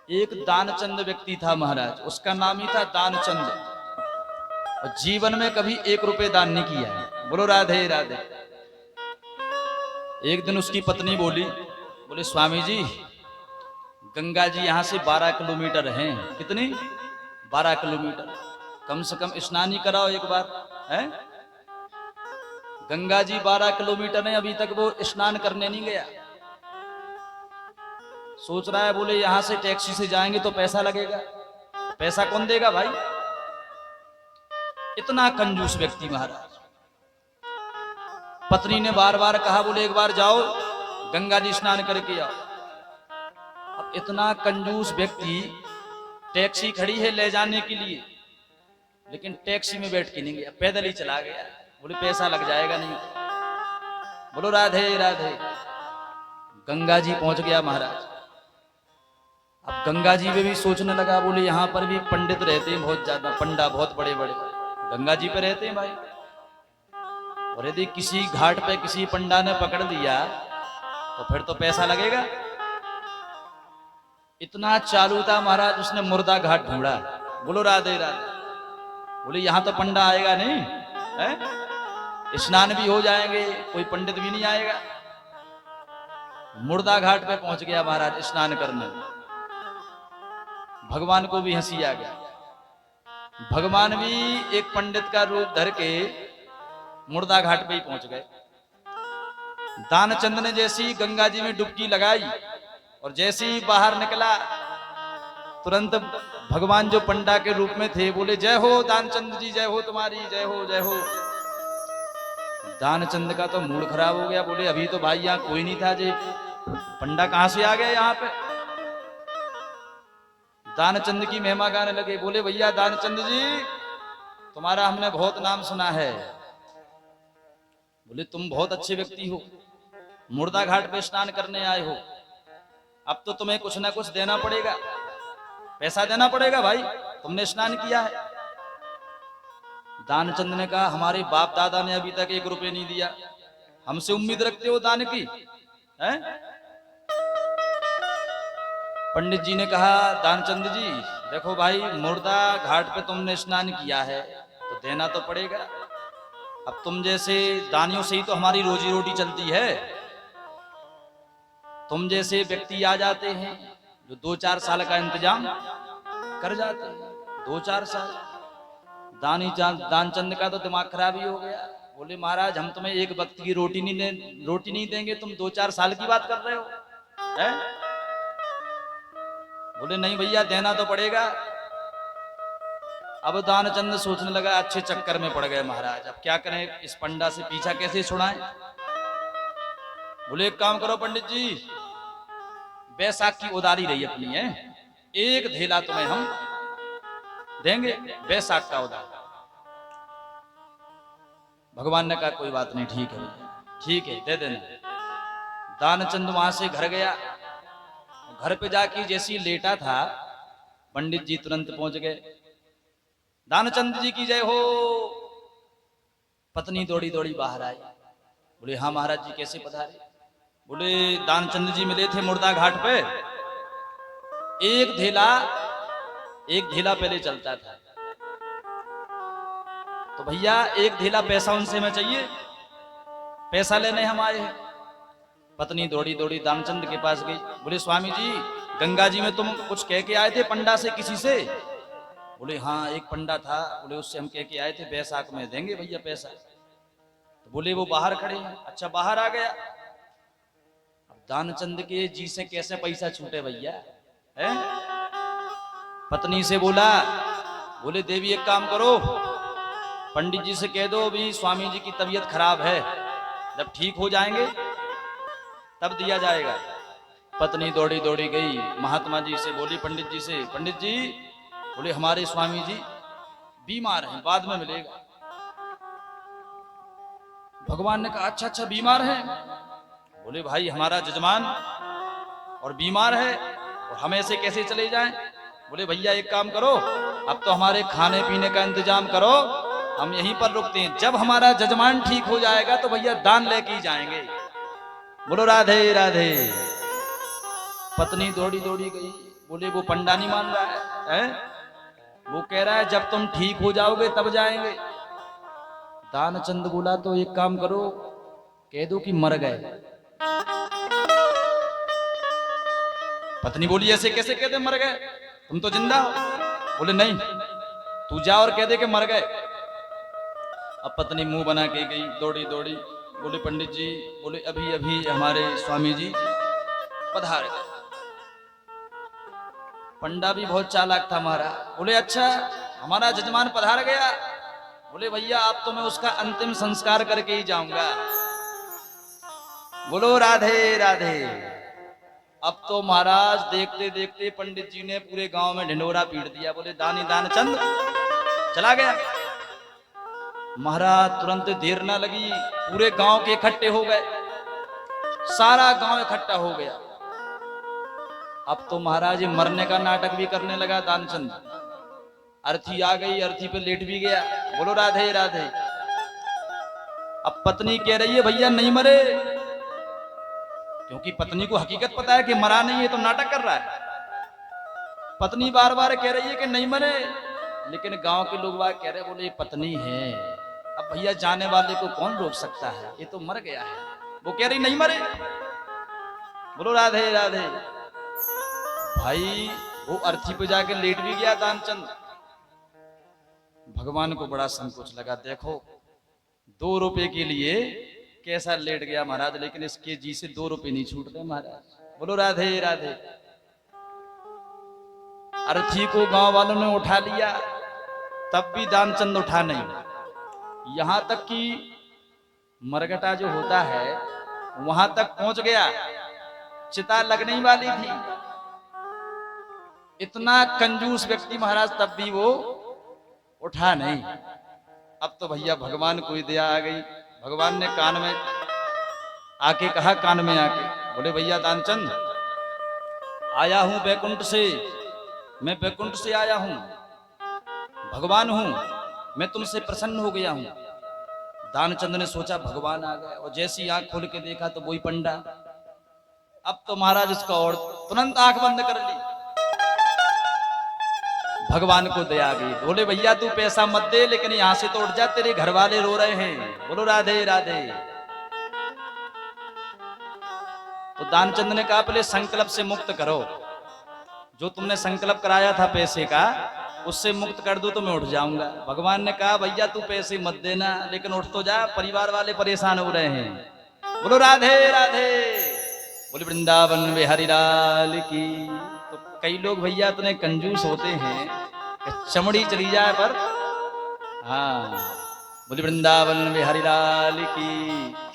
एक दानचंद व्यक्ति था महाराज, उसका नाम ही था दानचंद। और जीवन में कभी 1 रुपए दान नहीं किया है। बोलो राधे राधे। एक दिन उसकी पत्नी बोली, बोले स्वामी जी, गंगा जी यहाँ से 12 किलोमीटर हैं। कितनी? 12 किलोमीटर। कम से कम स्नान ही कराओ एक बार है। गंगा जी 12 किलोमीटर है, अभी तक वो स्नान करने नहीं गया। सोच रहा है, बोले यहां से टैक्सी से जाएंगे तो पैसा लगेगा, पैसा कौन देगा भाई। इतना कंजूस व्यक्ति महाराज। पत्नी ने बार बार कहा, बोले एक बार जाओ गंगा जी स्नान करके आओ। अब इतना कंजूस व्यक्ति, टैक्सी खड़ी है ले जाने के लिए, लेकिन टैक्सी में बैठ के नहीं गया, पैदल ही चला गया। बोले पैसा लग जाएगा नहीं। बोलो राधे राधे। गंगा जी पहुंच गया महाराज। अब गंगा जी में भी सोचने लगा, बोले यहाँ पर भी पंडित रहते हैं बहुत ज्यादा, पंडा बहुत बड़े बड़े गंगा जी पे रहते हैं भाई। और यदि किसी घाट पे किसी पंडा ने पकड़ लिया तो फिर तो पैसा लगेगा। इतना चालू था महाराज, उसने मुर्दा घाट ढूंढा। बोलो राधे राधे। बोले यहाँ तो पंडा आएगा नहीं है, स्नान भी हो जाएंगे, कोई पंडित भी नहीं आएगा। मुर्दा घाट पे पहुंच गया महाराज स्नान करने। भगवान को भी हंसी आ गया। भगवान भी एक पंडित का रूप धर के मुर्दा घाट पे ही पहुंच गए। दानचंद ने जैसी गंगा जी में डुबकी लगाई और जैसे ही बाहर निकला, तुरंत भगवान जो पंडा के रूप में थे बोले, जय हो दानचंद जी, जय हो तुम्हारी, जय हो जय हो। दानचंद का तो मूड खराब हो गया। बोले अभी तो भाई यहाँ कोई नहीं था, जे पंडा कहां से आ गया यहाँ पे। दानचंद की महिमा गाने लगे। बोले भैया दानचंद जी, तुम्हारा हमने बहुत नाम सुना है। बोले तुम बहुत अच्छे व्यक्ति हो, मुर्दा घाट पे स्नान करने आए हो, अब तो तुम्हें कुछ ना कुछ देना पड़ेगा, पैसा देना पड़ेगा भाई, तुमने स्नान किया है। दानचंद ने कहा, हमारे बाप दादा ने अभी तक 1 रुपए नहीं दिया, हमसे उम्मीद रखते हो दान की है? पंडित जी ने कहा, दानचंद जी देखो भाई, मुर्दा घाट पे तुमने स्नान किया है तो देना तो पड़ेगा। अब तुम जैसे दानियों से ही तो हमारी रोजी रोटी चलती है। तुम जैसे व्यक्ति आ जाते हैं जो 2-4 साल का इंतजाम कर जाते हैं। 2-4 साल। दानचंद का तो दिमाग खराब ही हो गया। बोले महाराज हम तुम्हें एक वक्त की रोटी नहीं देंगे, तुम 2-4 साल की बात कर रहे हो है? बोले नहीं भैया देना तो पड़ेगा। अब दानचंद सोचने लगा, अच्छे चक्कर में पड़ गए महाराज, अब क्या करें, इस पंडा से पीछा कैसे छुड़ाएं। बोले एक काम करो पंडित जी, बैसाख की उधारी रही अपनी है, एक धेला तुम्हें हम देंगे, बैसाख का उधार। भगवान ने कहा कोई बात नहीं, ठीक है ठीक है दे देना। दानचंद वहां से घर गया। घर पे जाके जैसी लेटा था, पंडित जी तुरंत पहुंच गए। दानचंद जी की जय हो। पत्नी दौड़ी दौड़ी बाहर आई। बोले हाँ महाराज जी कैसे पधारे। बोले दानचंद जी मिले थे मुर्दा घाट पे, एक धेला पहले चलता था, तो भैया एक धेला पैसा उनसे हमें चाहिए, पैसा लेने हम आए हैं। पत्नी दौड़ी दौड़ी दानचंद के पास गई। बोले स्वामी जी, गंगा जी में तुम कुछ कह के आए थे पंडा से किसी से। बोले हाँ एक पंडा था, बोले उससे हम कह के आए थे बैसाख में देंगे भैया पैसा। तो बोले वो बाहर खड़े हैं। अच्छा बाहर आ गया। अब दानचंद के जी से कैसे पैसा छूटे भैया है? पत्नी से बोला, बोले देवी एक काम करो, पंडित जी से कह दो भी स्वामी जी की तबीयत खराब है, जब ठीक हो जाएंगे तब दिया जाएगा। पत्नी दौड़ी दौड़ी गई महात्मा जी से, बोली पंडित जी से, पंडित जी बोले हमारे स्वामी जी बीमार हैं, बाद में मिलेगा। भगवान ने कहा अच्छा अच्छा बीमार हैं। बोले भाई हमारा जजमान और बीमार है और हम ऐसे कैसे चले जाएं। बोले भैया एक काम करो, अब तो हमारे खाने पीने का इंतजाम करो, हम यहीं पर रुकते हैं, जब हमारा जजमान ठीक हो जाएगा तो भैया दान लेके ही जाएंगे। बोलो राधे राधे। पत्नी दौड़ी दौड़ी गई। बोले वो पंडा नहीं मान रहा है? वो कह रहा है जब तुम ठीक हो जाओगे तब जाएंगे। दानचंद बोला तो एक काम करो, कह दो कि मर गए। पत्नी बोली ऐसे कैसे कहते मर गए, तुम तो जिंदा हो। बोले नहीं, तू जा और कह दे कि मर गए। अब पत्नी मुंह बना के गई, दौड़ी दौड़ी, बोले पंडित जी, बोले अभी अभी हमारे स्वामी जी पधार गए। पंडा भी बहुत चालाक था हमारा, बोले अच्छा हमारा जजमान पधार गया। बोले भैया आप तो मैं उसका अंतिम संस्कार करके ही जाऊंगा। बोलो राधे राधे। अब तो महाराज देखते देखते पंडित जी ने पूरे गांव में ढिंढोरा पीट दिया। बोले दानी दानचंद चला गया। महाराज तुरंत देर ना लगी, पूरे गांव के इकट्ठे हो गए, सारा गांव इकट्ठा हो गया। अब तो महाराज मरने का नाटक भी करने लगा दानचंद। अर्थी आ गई, अर्थी पे लेट भी गया। बोलो राधे राधे। अब पत्नी कह रही है भैया नहीं मरे, क्योंकि पत्नी को हकीकत पता है कि मरा नहीं है तो नाटक कर रहा है। पत्नी बार बार कह रही है कि नहीं मरे, लेकिन गांव के लोग कह रहे बोले पत्नी है, अब भैया जाने वाले को कौन रोक सकता है, ये तो मर गया है। वो कह रही नहीं मरे। बोलो राधे राधे। भाई वो अर्थी पे जाके लेट भी गया दानचंद। भगवान को बड़ा संकोच लगा, देखो 2 रुपए के लिए कैसा लेट गया महाराज, लेकिन इसके जी से 2 रुपए नहीं छूट रहे महाराज। बोलो राधे राधे। अर्थी को गांव वालों ने उठा लिया, तब भी दानचंद उठा नहीं। यहां तक कि मरगटा जो होता है वहां तक पहुंच गया, चिता लगने ही वाली थी। इतना कंजूस व्यक्ति महाराज, तब भी वो उठा नहीं। अब तो भैया भगवान को ही दया आ गई। भगवान ने कान में आके कहा, कान में आके बोले भैया दानचंद आया हूं बैकुंठ से, मैं बैकुंठ से आया हूं, भगवान हूं, मैं तुमसे प्रसन्न हो गया हूं। दानचंद ने सोचा भगवान आ गए, और जैसी आंख खोल के देखा तो वही पंडा। अब तो महाराज उसका और तुरंत आंख बंद कर ली। भगवान को दया आ गई, बोले भैया तू पैसा मत दे, लेकिन यहां से तो उठ जा, तेरे घर वाले रो रहे हैं। बोलो राधे राधे। तो दानचंद ने कहा पहले संकल्प से मुक्त करो, जो तुमने संकल्प कराया था पैसे का उससे मुक्त कर दो तो मैं उठ जाऊंगा। भगवान ने कहा भैया तू पैसे मत देना, लेकिन उठ तो जा, परिवार वाले परेशान हो रहे हैं। बोलो राधे राधे। बोले वृंदावन बिहारी लाल की। तो कई लोग भैया इतने कंजूस होते हैं कि चमड़ी चली जाए पर। हाँ, बोले वृंदावन बिहारी लाल की।